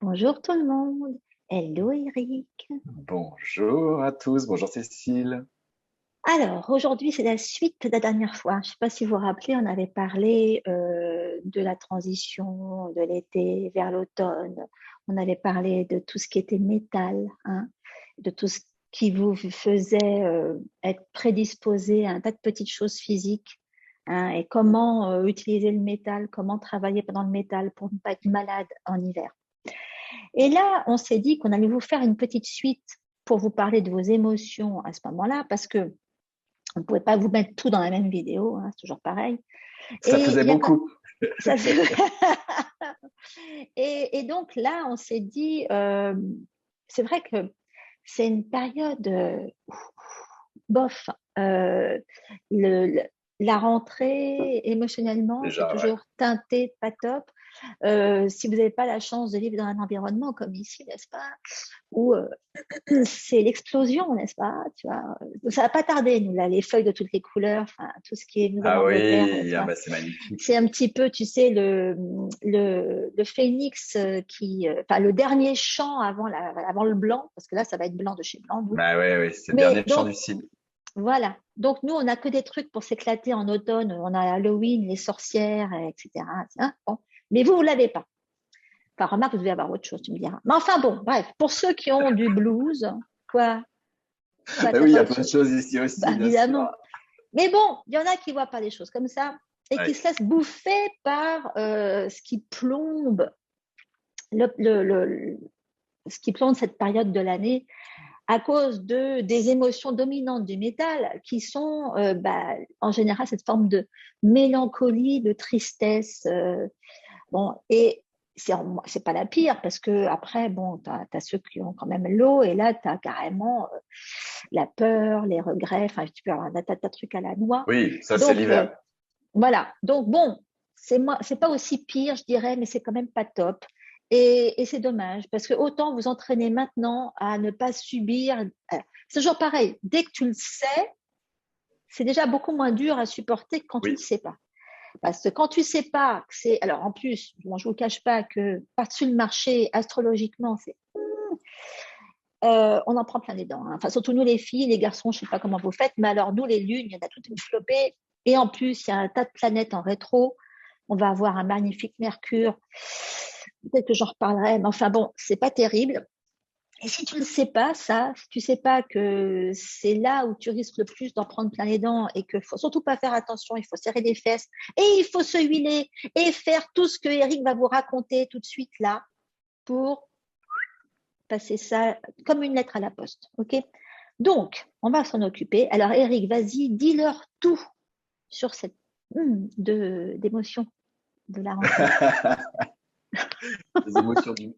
Bonjour tout le monde. Hello Eric. Bonjour à tous, bonjour Cécile. Alors, aujourd'hui, c'est la suite de la dernière fois. Je ne sais pas si vous vous rappelez, on avait parlé de la transition de l'été vers l'automne. On avait parlé de tout ce qui était métal, hein, de tout ce qui vous faisait être prédisposé à un tas de petites choses physiques, hein, et comment utiliser le métal, comment travailler pendant le métal pour ne pas être malade en hiver. Et là, on s'est dit qu'on allait vous faire une petite suite pour vous parler de vos émotions à ce moment-là, parce que on ne pouvait pas vous mettre tout dans la même vidéo, hein, c'est toujours pareil. Ça Et faisait il y a pas beaucoup. ça, et donc là, on s'est dit, c'est vrai que c'est une période bof. Le, la rentrée émotionnellement, c'est Déjà, ouais. toujours teinté, pas top. Si vous n'avez pas la chance de vivre dans un environnement comme ici, n'est-ce pas, où c'est l'explosion, n'est-ce pas, tu vois, ça va pas tarder, nous, là, les feuilles de toutes les couleurs, enfin, tout ce qui est Ah Nouvelle-Angleterre, oui, tu ah vois, bah c'est magnifique. c'est un petit peu, tu sais, le phénix enfin, le dernier chant avant le blanc, parce que là, ça va être blanc de chez blanc, nous. Bah ouais, ouais, c'est le Mais dernier chant donc, du cygne. voilà. Donc, nous, on n'a que des trucs pour s'éclater en automne. On a Halloween, les sorcières, etc. Hein, bon. Mais vous l'avez pas. Enfin, remarque, vous devez avoir autre chose, tu me diras. Mais enfin, bon, bref, pour ceux qui ont du blues, quoi, Bah t'as oui, il y pas a autre plein de chose. choses ici Bah, aussi, bien sûr. évidemment. Mais bon, il y en a qui voient pas les choses comme ça et qui Ouais. se laissent bouffer par ce qui plombe le, le- le- ce qui plombe cette période de l'année à cause des émotions dominantes du métal qui sont en général cette forme de mélancolie, de tristesse. Bon, et c'est pas la pire parce que après, bon, t'as ceux qui ont quand même l'eau et là, tu as carrément la peur, les regrets, enfin, tu peux avoir un tas de trucs à la noix. Oui, ça c'est Donc, l'hiver. voilà. Donc, bon, c'est pas aussi pire, je dirais, mais c'est quand même pas top. Et c'est dommage parce que autant vous entraîner maintenant à ne pas subir. C'est toujours pareil. Dès que tu le sais, c'est déjà beaucoup moins dur à supporter que quand tu le Oui. sais pas. Parce que quand tu sais pas que c'est. Alors, en plus, bon, je vous cache pas que par-dessus le marché, astrologiquement, on en prend plein les dents, hein. Enfin, surtout nous les filles, les garçons, je sais pas comment vous faites, mais alors nous les lunes, il y en a toute une flopée. Et en plus, il y a un tas de planètes en rétro. On va avoir un magnifique Mercure. Peut-être que j'en reparlerai, mais enfin bon, c'est pas terrible. Et si tu ne sais pas ça, si tu sais pas que c'est là où tu risques le plus d'en prendre plein les dents et qu'il faut surtout pas faire attention, il faut serrer les fesses et il faut se huiler et faire tout ce que Eric va vous raconter tout de suite là pour passer ça comme une lettre à la poste. OK? Donc, on va s'en occuper. Alors, Eric, vas-y, dis-leur tout sur cette d'émotion de la rentrée.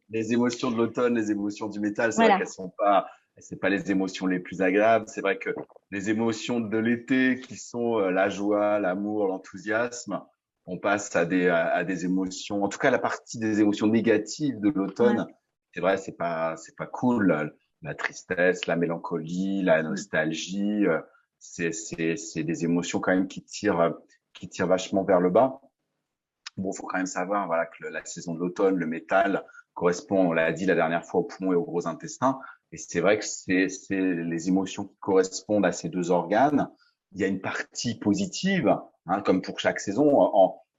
Les émotions de l'automne, les émotions du métal, c'est vrai Voilà. qu'elles sont pas, c'est pas les émotions les plus agréables. C'est vrai que les émotions de l'été, qui sont la joie, l'amour, l'enthousiasme, on passe à des émotions, en tout cas la partie des émotions négatives de Ouais. l'automne. C'est vrai, c'est pas cool. La tristesse, la mélancolie, la nostalgie, c'est des émotions quand même qui tirent vachement vers le bas. Bon, faut quand même savoir, voilà, que la saison de l'automne, le métal correspond, on l'a dit la dernière fois, aux poumons et au gros intestin. Et c'est vrai que c'est les émotions qui correspondent à ces deux organes. Il y a une partie positive, hein, comme pour chaque saison.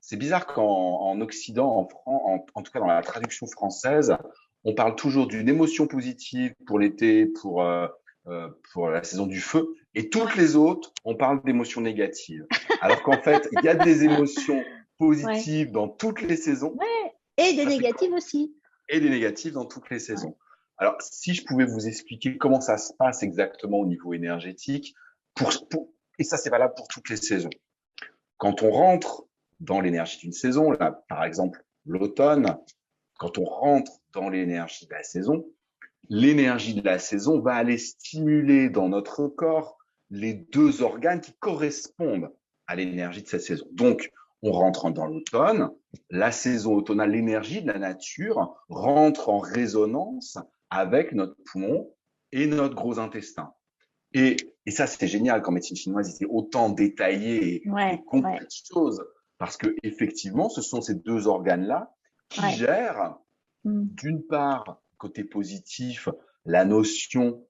C'est bizarre qu'en Occident, en tout cas dans la traduction française, on parle toujours d'une émotion positive pour l'été, pour la saison du feu, et toutes Ouais. les autres, on parle d'émotions négatives. Alors qu'en fait, il y a des émotions Ouais. positives dans toutes les saisons. Ouais. Et des Ça, c'est négatives aussi. et des négatives dans toutes les Ouais. saisons. Alors, si je pouvais vous expliquer comment ça se passe exactement au niveau énergétique, et ça, c'est valable pour toutes les saisons. Quand on rentre dans l'énergie d'une saison, là, par exemple, l'automne, quand on rentre dans l'énergie de la saison, l'énergie de la saison va aller stimuler dans notre corps les deux organes qui correspondent à l'énergie de cette saison. Donc, on rentre dans l'automne, la saison automnale, l'énergie de la nature rentre en résonance avec notre poumon et notre gros intestin. Et ça, c'était génial quand médecine chinoise était autant détaillé et Ouais. complet Ouais. de choses, parce que effectivement, ce sont ces deux organes-là qui Ouais. gèrent d'une part, côté positif, la notion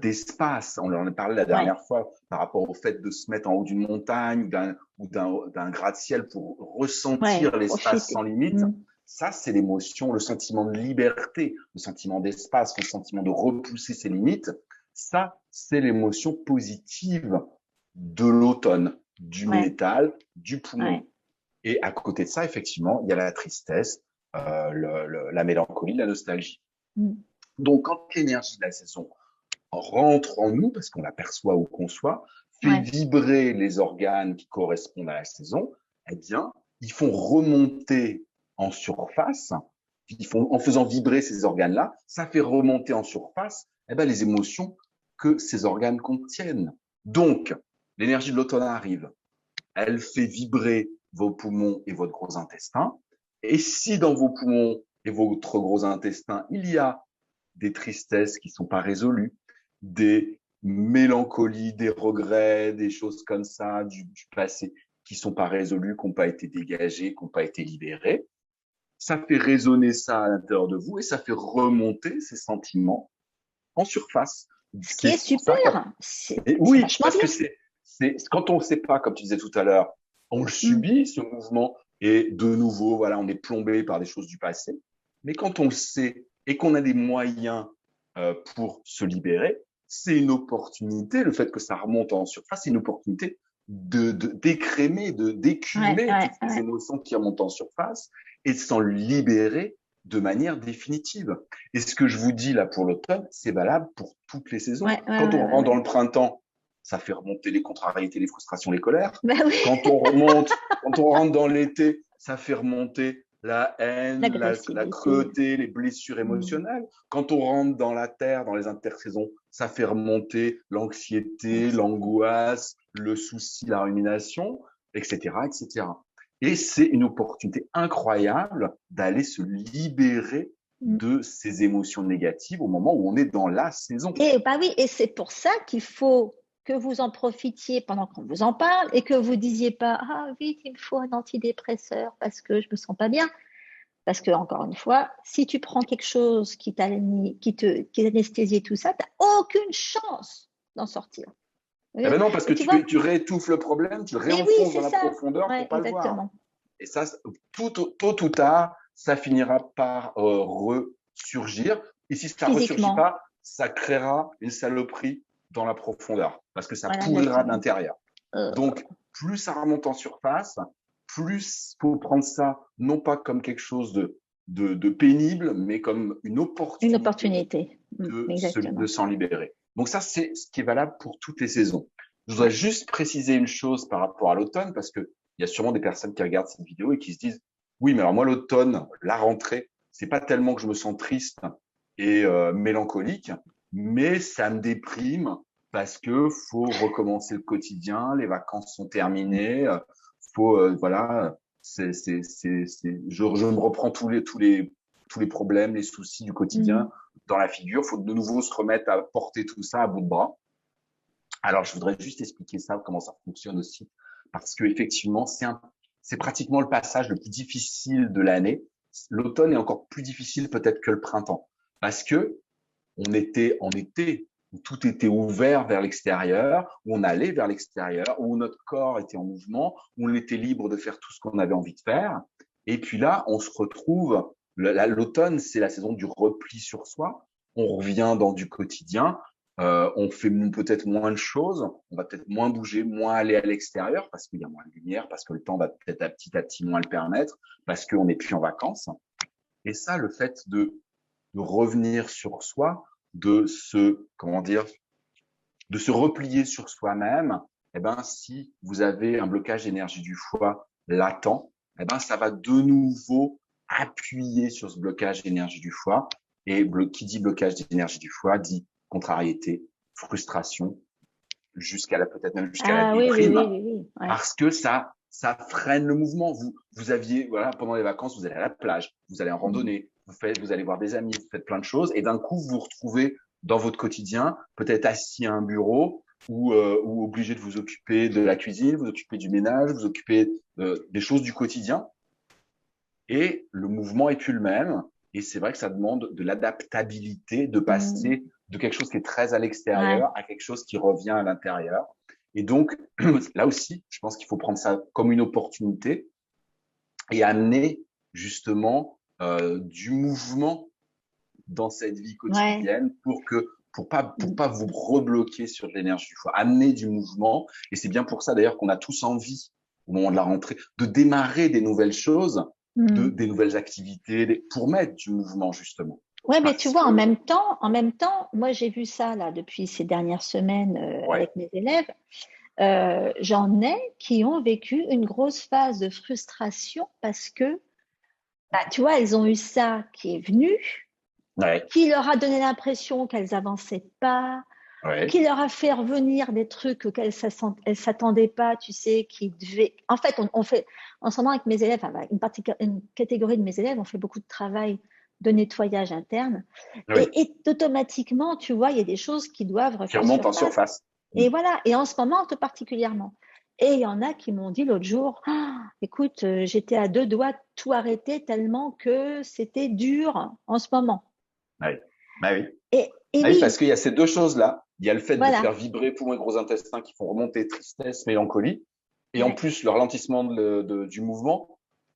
d'espace. On en a parlé la Ouais, dernière fois par rapport au fait de se mettre en haut d'une montagne ou d'un gratte-ciel pour ouais, ressentir l'espace sans profiter. limite. Ça, c'est l'émotion, le sentiment de liberté, le sentiment d'espace, le sentiment de repousser ses limites. Ça, c'est l'émotion positive de l'automne, du Ouais, métal, du poumon. ouais. Et à côté de ça, effectivement, il y a la tristesse, la mélancolie, la nostalgie. Mm. Donc, quand l'énergie de la saison rentre en nous, parce qu'on l'aperçoit ou qu'on soit, fait Ouais, vibrer les organes qui correspondent à la saison, eh bien, ils font remonter en surface, en faisant vibrer ces organes-là, ça fait remonter en surface eh bien, les émotions que ces organes contiennent. Donc, l'énergie de l'automne arrive, elle fait vibrer vos poumons et votre gros intestin. Et si dans vos poumons et votre gros intestin, il y a des tristesses qui ne sont pas résolues, des mélancolies, des regrets, des choses comme ça du passé qui ne sont pas résolues, qui n'ont pas été dégagées, qui n'ont pas été libérées. Ça fait résonner ça à l'intérieur de vous et ça fait remonter ces sentiments en surface. ce qui C'est est pour ça que super, c'est oui, vachement parce que bien. c'est quand on ne sait pas, comme tu disais tout à l'heure, on le Mm. subit, ce mouvement, et de nouveau, voilà, on est plombé par des choses du passé. Mais quand on le sait et qu'on a des moyens pour se libérer, c'est une opportunité, le fait que ça remonte en surface, c'est une opportunité d'écrémer, Ouais, d'écumer ouais, toutes ces ouais. émotions qui remontent en surface et de s'en libérer de manière définitive. Et ce que je vous dis là pour l'automne, c'est valable pour toutes les saisons. Ouais, ouais, Quand ouais, on ouais, rentre dans ouais. le printemps, ça fait remonter les contrariétés, les frustrations, les colères. Bah oui, Quand on rentre dans l'été, ça fait remonter la haine, la l'agressivité. cruauté, les blessures Mm. émotionnelles. Quand on rentre dans la terre, dans les intersaisons, ça fait remonter l'anxiété, l'angoisse, le souci, la rumination, etc., etc. Et c'est une opportunité incroyable d'aller se libérer Mm. de ces émotions négatives au moment où on est dans la saison. Et bah oui, et c'est pour ça qu'il faut que vous en profitiez pendant qu'on vous en parle et que vous disiez pas ah vite il me faut un antidépresseur parce que je me sens pas bien. Parce que encore une fois, si tu prends quelque chose qui t'anesthésie et tout ça, t'as aucune chance d'en sortir. Eh ben non, parce que Et tu vois, tu réétoufles le problème, tu le mais oui, réenfonces dans c'est la ça. profondeur pour Ouais, pas le voir. exactement. Et ça, tôt ou tard, ça finira par ressurgir. Et si ça ne ressurgit Physiquement, pas, ça créera une saloperie dans la profondeur, parce que ça voilà pourrira de exactement. l'intérieur. Euh, Donc, plus ça remonte en surface, plus faut prendre ça non pas comme quelque chose de pénible, mais comme une une opportunité opportunité. de Exactement. s'en libérer. Donc ça, c'est ce qui est valable pour toutes les saisons. Je voudrais Ouais. juste préciser une chose par rapport à l'automne, parce que il y a sûrement des personnes qui regardent cette vidéo et qui se disent, oui, mais alors moi, l'automne, la rentrée, c'est pas tellement que je me sens triste et mélancolique, mais ça me déprime parce que faut recommencer le quotidien, les vacances sont terminées, faut voilà, je me reprends tous les problèmes, les soucis du quotidien Mm. dans la figure. Il faut de nouveau se remettre à porter tout ça à bout de bras. Alors, je voudrais juste expliquer ça, comment ça fonctionne aussi, parce que effectivement, c'est pratiquement le passage le plus difficile de l'année. L'automne est encore plus difficile peut-être que le printemps, parce que on était en été où tout était ouvert vers l'extérieur, où on allait vers l'extérieur, où notre corps était en mouvement, où on était libre de faire tout ce qu'on avait envie de faire. Et puis là, on se retrouve, l'automne, c'est la saison du repli sur soi. On revient dans du quotidien, on fait peut-être moins de choses, on va peut-être moins bouger, moins aller à l'extérieur parce qu'il y a moins de lumière, parce que le temps va peut-être à petit moins le permettre, parce qu'on n'est plus en vacances. Et ça, le fait de revenir sur soi, comment dire, de se replier sur soi-même, eh ben, si vous avez un blocage d'énergie du foie latent, eh ben, ça va de nouveau appuyer sur ce blocage d'énergie du foie. Et qui dit blocage d'énergie du foie dit contrariété, frustration, peut-être même jusqu'à la Ah oui, oui, déprime, oui, oui, oui. Ouais. parce que ça freine le mouvement. Vous aviez, voilà, pendant les vacances, vous allez à la plage, vous allez en Mm. randonnée, vous allez voir des amis, vous faites plein de choses, et d'un coup, vous vous retrouvez dans votre quotidien, peut-être assis à un bureau ou obligé de vous occuper de la cuisine, vous occuper du ménage, vous occuper des choses du quotidien, et le mouvement est plus le même. Et c'est vrai que ça demande de l'adaptabilité, de Mm. passer de quelque chose qui est très à Ouais. l'extérieur à quelque chose qui revient à l'intérieur. Et donc, là aussi, je pense qu'il faut prendre ça comme une opportunité et amener justement du mouvement dans cette vie Ouais. quotidienne pour Mm. pas vous rebloquer sur de l'énergie. Il faut amener du mouvement et c'est bien pour ça d'ailleurs qu'on a tous envie au moment de la rentrée de démarrer des nouvelles choses, Mm. des nouvelles activités pour mettre du mouvement justement. Ouais, mais tu Parce vois, que en même temps, moi j'ai vu ça là depuis ces dernières semaines ouais, avec mes élèves. J'en ai qui ont vécu une grosse phase de frustration parce que, bah, tu vois, elles ont eu ça qui est venu, ouais, qui leur a donné l'impression qu'elles avançaient pas, ouais, qui leur a fait revenir des trucs auxquels elles s'attendaient pas, tu sais, qui devaient. En fait, on fait en ce moment avec mes élèves, enfin, une catégorie de mes élèves, on fait beaucoup de travail de nettoyage interne, oui, et automatiquement, tu vois, il y a des choses qui doivent qui refaire remonte en surface. surface. Et voilà, et en ce moment, tout particulièrement. Et il y en a qui m'ont dit l'autre jour, ah, écoute, j'étais à deux doigts de tout arrêter tellement que c'était dur en ce moment. Oui, bah oui. Et Ah oui, parce oui, qu'il y a ces deux choses-là. Il y a le fait de voilà. faire vibrer poumons et gros intestins qui font remonter tristesse, mélancolie. Et en Ouais. plus, le ralentissement du mouvement,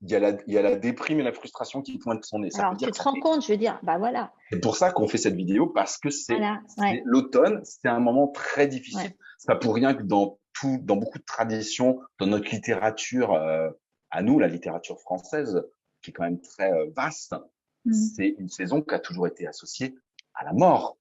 il y a la déprime et la frustration qui pointent son nez. Ça veut Alors, dire tu que te ça rends fait. compte, je veux dire, bah voilà, C'est pour ça qu'on fait cette vidéo, parce que voilà, ouais, c'est l'automne, c'est un moment très difficile. ouais. C'est pas pour rien que dans beaucoup de traditions, dans notre littérature, à nous, la littérature française, qui est quand même très vaste, Mm. c'est une saison qui a toujours été associée à la mort.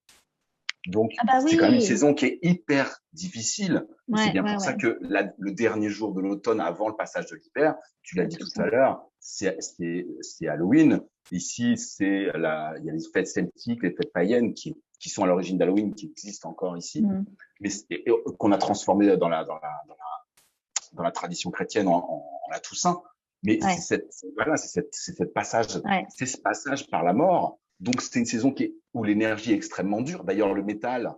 Donc, Ah bah c'est quand même une oui, saison qui est hyper difficile. Et c'est ouais, bien ouais, pour ça ouais, que le dernier jour de l'automne, avant le passage de l'hiver, tu il l'as y a dit tout tout ça. à l'heure, c'est Halloween. Ici, il y a les fêtes celtiques, les fêtes païennes qui sont à l'origine d'Halloween, qui existent encore ici, Mm. mais qu'on a transformé dans la tradition chrétienne en la Toussaint. Mais Ouais, voilà, c'est cette passage, ouais, c'est ce passage par la mort. Donc, c'est une saison où l'énergie est extrêmement dure. D'ailleurs, le bah métal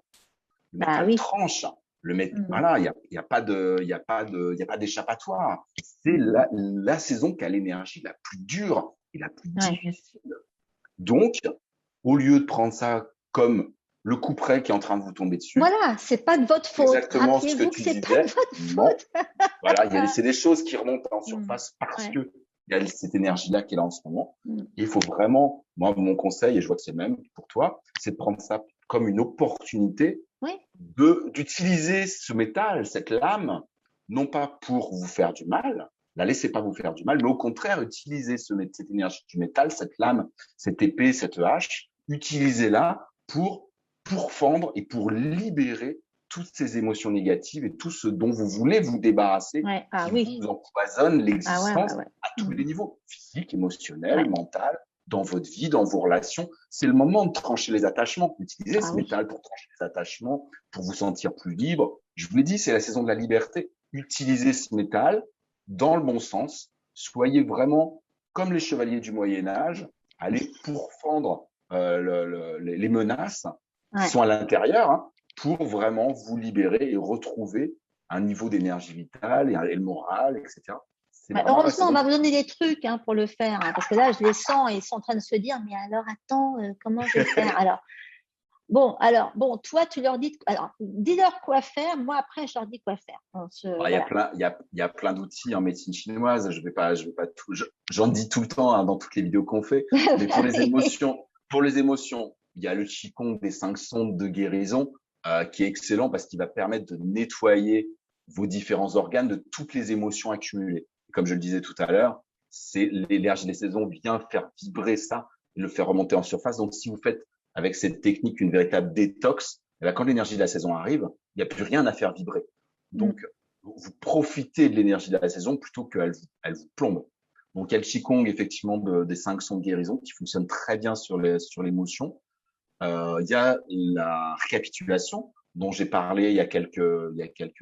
oui. tranche. Mm. Voilà, il y a pas de, il y a pas d'échappatoire. C'est Mm. la saison qui a l'énergie la plus dure et la plus Ouais. difficile. Donc, au lieu de prendre ça comme le coup près qui est en train de vous tomber dessus, Voilà, c'est pas de votre faute. exactement ce que Rappelez-vous que tu c'est pas de disais, votre non, faute. voilà, c'est des choses qui remontent en Mm. surface parce Ouais. que il y a cette énergie-là qui est là en ce moment. Mm. Et il faut vraiment, moi, mon conseil, et je vois que c'est le même pour toi, c'est de prendre ça comme une opportunité Oui, d'utiliser ce métal, cette lame, non pas pour vous faire du mal, la laissez pas vous faire du mal, mais au contraire, utilisez cette énergie du métal, cette lame, cette épée, cette hache, utilisez-la pour fendre et pour libérer toutes ces émotions négatives et tout ce dont vous voulez vous débarrasser, ouais, ah qui oui, vous empoisonne ah ouais, ouais, l'existence ouais. à tous Mm. les niveaux, physique, émotionnel, Ouais, mental, dans votre vie, dans vos relations. C'est le moment de trancher les attachements. Utilisez ah ce oui. métal pour trancher les attachements, pour vous sentir plus libre. Je vous l'ai dit, c'est la saison de la liberté. Utilisez ce métal dans le bon sens. Soyez vraiment comme les chevaliers du Moyen Âge. Allez pourfendre les menaces qui Ouais. sont à l'intérieur, hein, pour vraiment vous libérer et retrouver un niveau d'énergie vitale et le moral, etc. C'est Ouais, vraiment la heureusement, on saison va qui vous donner des trucs hein, pour le faire, hein, parce que là, je les sens et ils sont en train de se dire, mais alors attends, comment je vais faire? Alors, bon, toi, tu leur dis, alors, dis-leur quoi faire. Moi, après, je leur dis quoi faire. Voilà. Il y a plein d'outils en médecine chinoise. Je vais pas tout, j'en dis tout le temps hein, dans toutes les vidéos qu'on fait. Mais pour les émotions, il y a le Qigong des 5 sondes de guérison qui est excellent parce qu'il va permettre de nettoyer vos différents organes de toutes les émotions accumulées. Comme je le disais tout à l'heure, c'est l'énergie des saisons vient faire vibrer ça et le faire remonter en surface. Donc, si vous faites avec cette technique une véritable détox, eh bien, quand l'énergie de la saison arrive, il n'y a plus rien à faire vibrer. Mm. Donc, vous profitez de l'énergie de la saison plutôt elle vous plombe. Donc, il y a le Qigong, effectivement, des 5 sons de guérison qui fonctionnent très bien sur l'émotion. Il y a la récapitulation dont j'ai parlé il y a quelques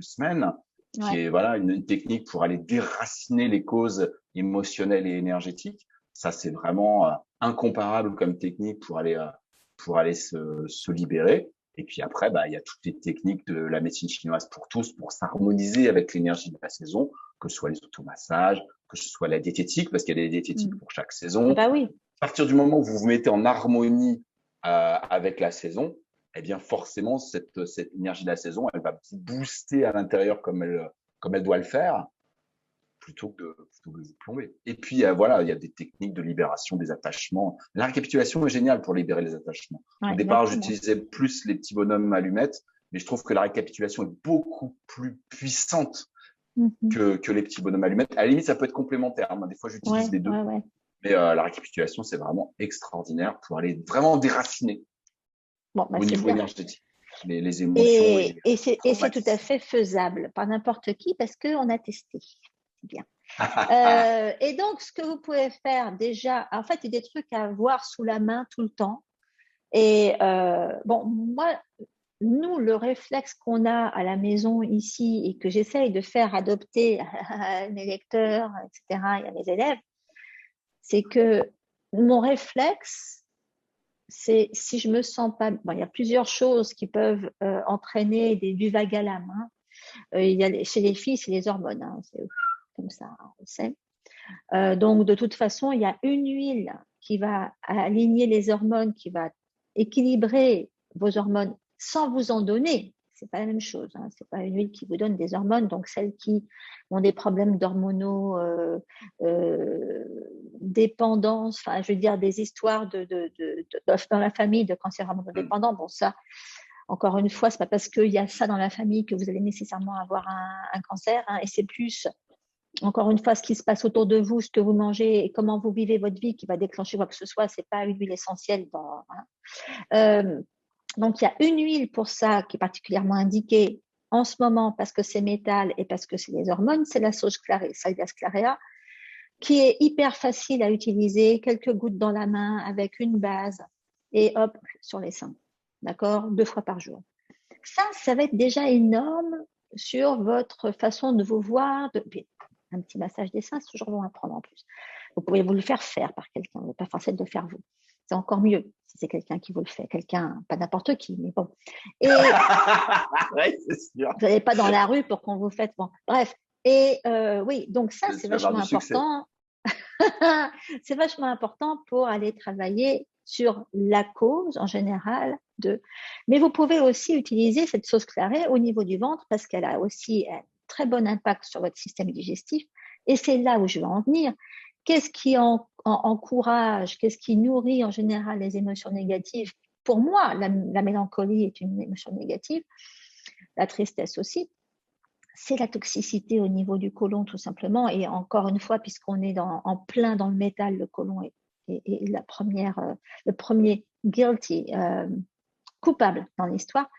semaines, qui Ouais. est voilà une technique pour aller déraciner les causes émotionnelles et énergétiques. Ça, c'est vraiment incomparable comme technique pour aller se libérer. Et puis après, bah, il y a toutes les techniques de la médecine chinoise pour tous, pour s'harmoniser avec l'énergie de la saison, que ce soit les automassages, que ce soit la diététique, parce qu'il y a des diététiques Mm. pour chaque Ah saison, bah oui. partir du moment où vous vous mettez en harmonie avec la saison, eh bien forcément, cette énergie de la saison, elle va vous booster à l'intérieur comme elle doit le faire, plutôt que de vous plomber. Et puis voilà, il y a des techniques de libération des attachements. La récapitulation est géniale pour libérer les attachements. Ouais, Au départ, exactement. j'utilisais plus les petits bonhommes allumettes, mais je trouve que la récapitulation est beaucoup plus puissante Mhm. que les petits bonhommes allumettes. À la limite, ça peut être complémentaire. Moi, des fois, j'utilise Ouais, les deux. ouais, ouais. Mais la récapitulation, c'est vraiment extraordinaire pour aller vraiment déraciner Bon, bah, au c'est niveau bien. énergétique les émotions et Et c'est tout à traumatismes. fait faisable par n'importe qui parce qu'on a testé. C'est bien. Et donc, ce que vous pouvez faire déjà, en fait, il y a des trucs à avoir sous la main tout le temps. Et bon, moi, nous, le réflexe qu'on a à la maison ici et que j'essaye de faire adopter à mes lecteurs, etc., et à mes élèves, c'est que mon réflexe, c'est si je me sens pas, bon, il y a plusieurs choses qui peuvent entraîner du vague à l'âme. Hein. Chez les filles, c'est les hormones, hein, c'est comme ça, on sait. Donc, de toute façon, il y a une huile qui va aligner les hormones, qui va équilibrer vos hormones sans vous en donner. C'est pas la même chose. Hein. C'est pas une huile qui vous donne des hormones. Donc, celles qui ont des problèmes d'hormonaux, dépendance, enfin, je veux dire, des histoires dans la famille de cancer hormonodépendant. Bon, ça, encore une fois, c'est pas parce qu'il y a ça dans la famille que vous allez nécessairement avoir un cancer. Hein, et c'est plus encore une fois, ce qui se passe autour de vous, ce que vous mangez et comment vous vivez votre vie qui va déclencher quoi que ce soit, c'est pas une huile essentielle. Donc, il y a une huile pour ça qui est particulièrement indiquée en ce moment parce que c'est métal et parce que c'est les hormones, c'est la sauge clarée, Salvia sclarea, qui est hyper facile à utiliser, quelques gouttes dans la main avec une base et hop, sur les seins. D'accord? 2 fois par jour. Ça va être déjà énorme sur votre façon de vous voir. Un petit massage des seins, c'est toujours bon à prendre en plus. Vous pouvez vous le faire par quelqu'un, vous n'êtes pas forcé de le faire vous. C'est encore mieux si c'est quelqu'un qui vous le fait, quelqu'un, pas n'importe qui, mais bon. Et Ouais, c'est sûr. vous n'allez pas dans la rue pour qu'on vous fasse. Bon, bref. Et oui, donc ça, Je c'est vais avoir vachement du succès. important. C'est vachement important pour aller travailler sur la cause en général de. Mais vous pouvez aussi utiliser cette sauce clarée au niveau du ventre parce qu'elle a aussi un très bon impact sur votre système digestif. Et c'est là où je veux en venir. Qu'est-ce qui encourage, qu'est-ce qui nourrit en général les émotions négatives? Pour moi, la mélancolie est une émotion négative, la tristesse aussi. C'est la toxicité au niveau du côlon, tout simplement. Et encore une fois, puisqu'on est en plein dans le métal, le côlon est le premier guilty, coupable dans l'histoire.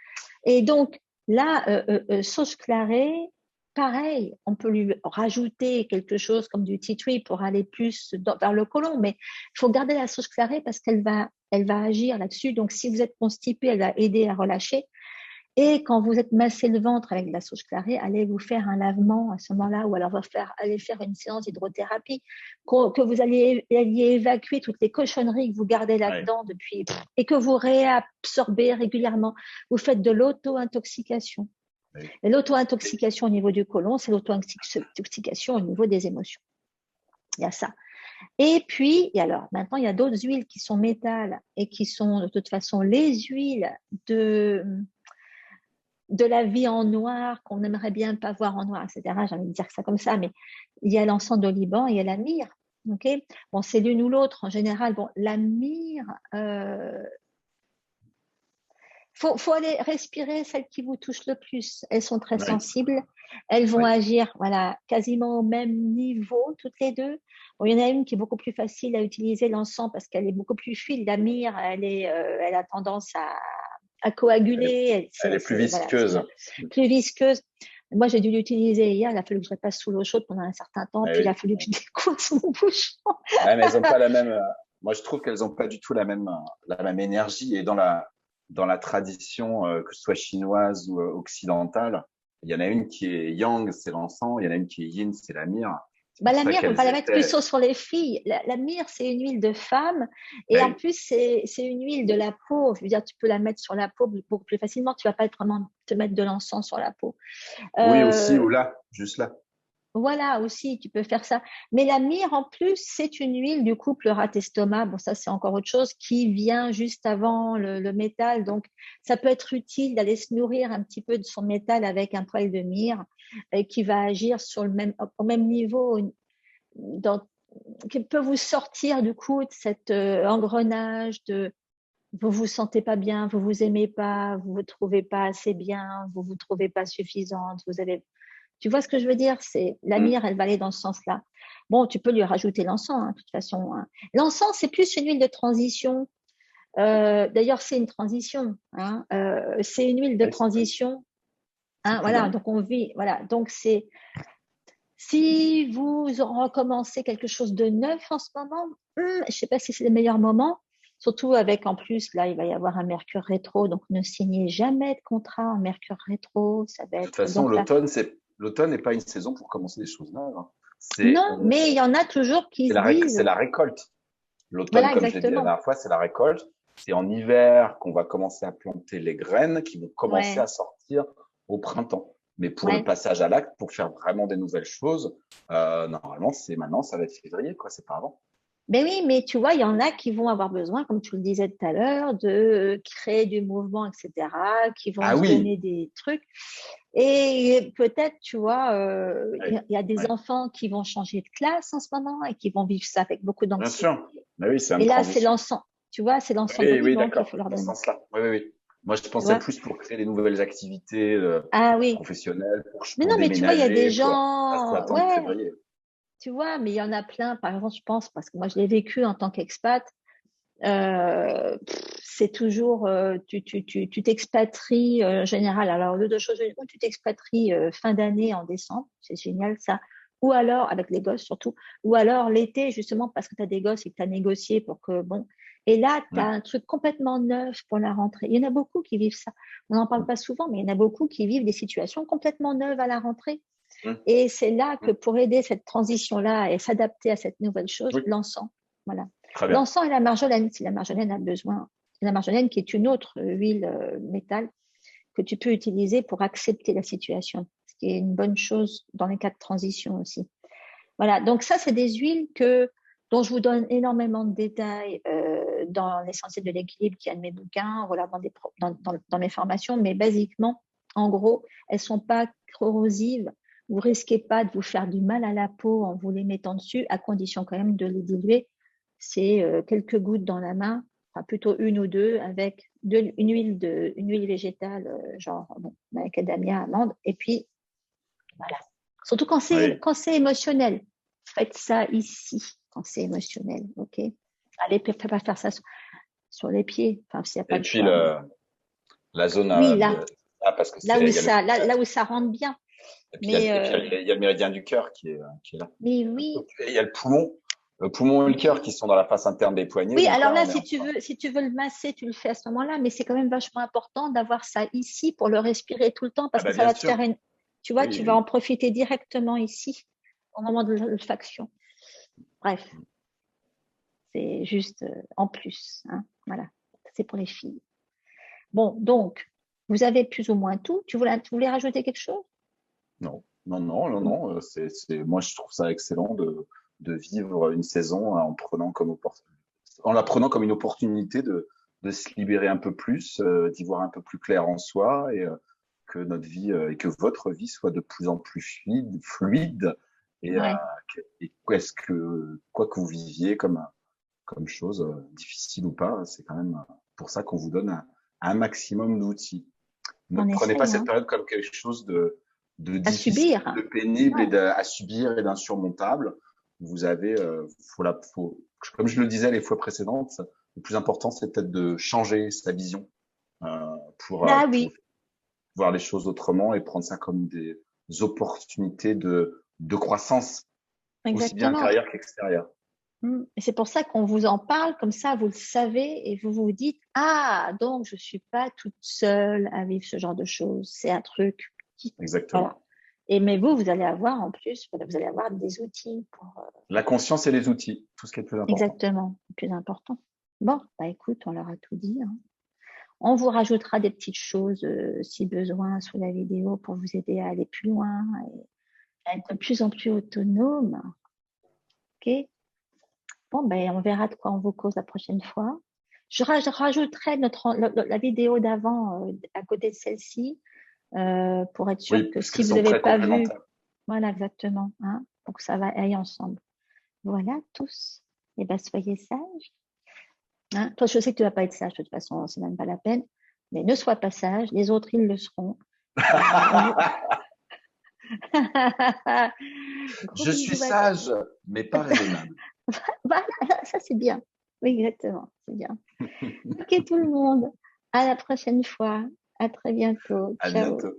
Et donc, là, sauce clarée, pareil, on peut lui rajouter quelque chose comme du tea tree pour aller plus vers le côlon, mais il faut garder la sauce clarée parce qu'elle elle va agir là-dessus. Donc, si vous êtes constipé, elle va aider à relâcher. Et quand vous êtes massé le ventre avec de la sauge clarée, allez vous faire un lavement à ce moment-là, ou alors allez faire une séance d'hydrothérapie, que vous alliez évacuer toutes les cochonneries que vous gardez Ouais. là-dedans depuis, et que vous réabsorbez régulièrement. Vous faites de l'auto-intoxication. Ouais. Et l'auto-intoxication au niveau du côlon, c'est l'auto-intoxication au niveau des émotions. Il y a ça. Et puis, et alors, maintenant, il y a d'autres huiles qui sont métal et qui sont de toute façon les huiles de la vie en noir, qu'on n'aimerait bien pas voir en noir, etc. J'ai envie de dire ça comme ça, mais il y a l'encens de Liban et il y a la myrrhe. Okay, bon, c'est l'une ou l'autre en général. Bon, la myrrhe, faut aller respirer celles qui vous touchent le plus. Elles sont très Ouais. sensibles. Elles vont Ouais. agir, voilà, quasiment au même niveau toutes les deux. Bon, il y en a une qui est beaucoup plus facile à utiliser, l'encens, parce qu'elle est beaucoup plus fine. La myrrhe, elle a tendance à coaguler. Elle est plus Voilà, visqueuse. plus visqueuse. Moi, j'ai dû l'utiliser hier. Il a fallu que je repasse sous l'eau chaude pendant un certain temps. Eh Puis, il a oui. fallu que je décoince mon bouchon. Ouais, mais elles ont pas la même. Moi, je trouve qu'elles ont pas du tout la même énergie. Et dans la tradition, que ce soit chinoise ou occidentale, il y en a une qui est yang, c'est l'encens. Il y en a une qui est yin, c'est la myrrhe. C'est Bah, pour la ça myrrhe, on va qu'elles la mettre étaient. plutôt sur les filles. La myrrhe, c'est une huile de femme. Et en Oui, plus, c'est une huile de la peau. Je veux dire, tu peux la mettre sur la peau beaucoup plus facilement. Tu vas pas vraiment te mettre de l'encens sur la peau. oui aussi, Euh, ou là, juste là. Voilà, aussi, tu peux faire ça. Mais la myrrhe, en plus, c'est une huile du couple rat-estomac. Bon, ça, c'est encore autre chose qui vient juste avant le métal. Donc, ça peut être utile d'aller se nourrir un petit peu de son métal avec un poil de myrrhe qui va agir sur au même niveau, dans, qui peut vous sortir du coup de cet engrenage de vous vous sentez pas bien, vous vous aimez pas, vous vous trouvez pas assez bien, vous vous trouvez pas suffisante, tu vois ce que je veux dire? C'est la Mm. myrrhe, elle va aller dans ce sens-là. Bon, tu peux lui rajouter l'encens, hein, de toute façon, hein. L'encens, c'est plus une huile de transition. D'ailleurs, c'est une transition, hein. C'est une huile de Ouais, transition, c'est hein, voilà. prudent. Donc on vit, voilà. Donc c'est si vous recommencez quelque chose de neuf en ce moment, je ne sais pas si c'est le meilleur moment. Surtout avec, en plus, là, il va y avoir un Mercure rétro, donc ne signez jamais de contrat en Mercure rétro. Ça va De toute être façon, donc là. l'automne n'est pas une saison pour commencer des choses neuves, hein. Non, mais il y en a toujours qui se C'est disent, la récolte. L'automne, voilà, comme je l'ai dit la exactement. dernière fois, c'est la récolte. C'est en hiver qu'on va commencer à planter les graines qui vont commencer Ouais, à sortir au printemps. Mais pour le ouais. passage à l'acte, pour faire vraiment des nouvelles choses, normalement, c'est maintenant, ça va être février, quoi, c'est pas avant. Mais oui, mais tu vois, il y en a qui vont avoir besoin, comme tu le disais tout à l'heure, de créer du mouvement, etc., qui vont Ah se oui, donner des trucs. Et peut-être, tu vois, oui, il y a des oui, enfants qui vont changer de classe en ce moment et qui vont vivre ça avec beaucoup bien d'anxiété. sûr. Mais oui, c'est Et une là, c'est transition. l'encens, tu vois, c'est l'encens Oui, oui, d'olive qu'il d'accord, faut leur dans ce donner, sens-là. Oui, oui, oui. Moi, je tu pensais vois. plus pour créer des nouvelles activités Ah oui. professionnelles, Mais pour non, mais tu vois, il y a des déménager, pour... Ça, c'est gens, attendre ouais, février. tu vois, mais il y en a plein. Par exemple, je pense, parce que moi, je l'ai vécu en tant qu'expat. C'est toujours, tu t'expatries en général. Alors, deux choses, ou tu t'expatries fin d'année en décembre, c'est génial ça. Ou alors, avec les gosses surtout, ou alors l'été, justement, parce que tu as des gosses et que tu as négocié pour que, bon. Et là, tu as Mm, un truc complètement neuf pour la rentrée. Il y en a beaucoup qui vivent ça. On n'en parle mm, pas souvent, mais il y en a beaucoup qui vivent des situations complètement neuves à la rentrée. mm, Et c'est là que mm. pour aider cette transition-là et s'adapter à cette nouvelle chose, Oui, l'encens. Voilà. très bien. L'encens et la marjolaine, si la marjolaine a besoin. La marjolaine qui est une autre huile métal que tu peux utiliser pour accepter la situation, ce qui est une bonne chose dans les cas de transition aussi. Voilà, donc ça, c'est des huiles dont je vous donne énormément de détails dans l'essentiel de l'équilibre qui est un de mes bouquins, voilà, dans mes formations, mais basiquement, en gros, elles ne sont pas corrosives. Vous ne risquez pas de vous faire du mal à la peau en vous les mettant dessus, à condition quand même de les diluer. C'est quelques gouttes dans la main, enfin plutôt une ou deux, avec une huile végétale, genre bon, macadamia, amande, et puis voilà. Surtout Oui. quand c'est émotionnel. Faites ça ici, quand c'est émotionnel, ok? Allez, ne pas faire ça sur les pieds, enfin, s'il n'y a pas Et le puis, choix. Mais... la zone Oui, là, ah, parce que c'est, il y a le, là où ça rentre bien. et puis, Mais, il y a le méridien du cœur qui est là. mais oui, Et il y a le poumon et le cœur qui sont dans la face interne des poignets. oui, Donc alors là, là, on est en train. si tu veux le masser, tu le fais à ce moment-là, mais c'est quand même vachement important d'avoir ça ici pour le respirer tout le temps Ah parce que bah, ça bien va te sûr. faire tu vois, Oui, tu vas oui. en profiter directement ici au moment de l'olfaction. Bref, c'est juste en plus, hein, voilà, c'est pour les filles. Bon, donc, vous avez plus ou moins tout. Tu voulais rajouter quelque chose? Non, non, non, non, non. Moi, je trouve ça excellent de vivre une saison en la prenant comme une opportunité de se libérer un peu plus, d'y voir un peu plus clair en soi et que notre vie et que votre vie soit de plus en plus fluide et, Ouais, est-ce que quoi que vous viviez comme chose difficile ou pas, c'est quand même pour ça qu'on vous donne un maximum d'outils. Ne on prenez pas essaye, cette hein, période comme quelque chose de à difficile, subir. de pénible Ouais, à subir et d'insurmontable. Vous avez, comme je le disais les fois précédentes, le plus important, c'est peut-être de changer sa vision ah pour oui, voir les choses autrement et prendre ça comme des opportunités de croissance, aussi bien exactement. intérieure qu'extérieure. Et c'est pour ça qu'on vous en parle, comme ça, vous le savez et vous vous dites, ah, donc je suis pas toute seule à vivre ce genre de choses. C'est un truc Exactement. voilà. Et mais vous allez avoir en plus, voilà, vous allez avoir des outils pour La conscience et les outils, tout ce qui est le plus important. exactement, le plus important. Bon, bah écoute, on leur a tout dit, hein. On vous rajoutera des petites choses si besoin sous la vidéo pour vous aider à aller plus loin être de plus en plus autonome. OK? Bon, ben, on verra de quoi on vous cause la prochaine fois. Je rajouterai la vidéo d'avant à côté de celle-ci pour être sûr Oui, que parce si qu'elles vous sont n'avez très pas vu, complémentaires. voilà, exactement, hein, pour que ça aille ensemble. Voilà, tous. Eh bien, soyez sages. Hein. Toi, je sais que tu ne vas pas être sage, de toute façon, c'est même pas la peine. Mais ne sois pas sage, les autres, ils le seront. Gros Je suis bisous à tous. sage, mais pas raisonnable. Voilà, ça c'est bien. Oui, exactement, c'est bien. Ok tout le monde, à la prochaine fois. À très bientôt. À Ciao. bientôt.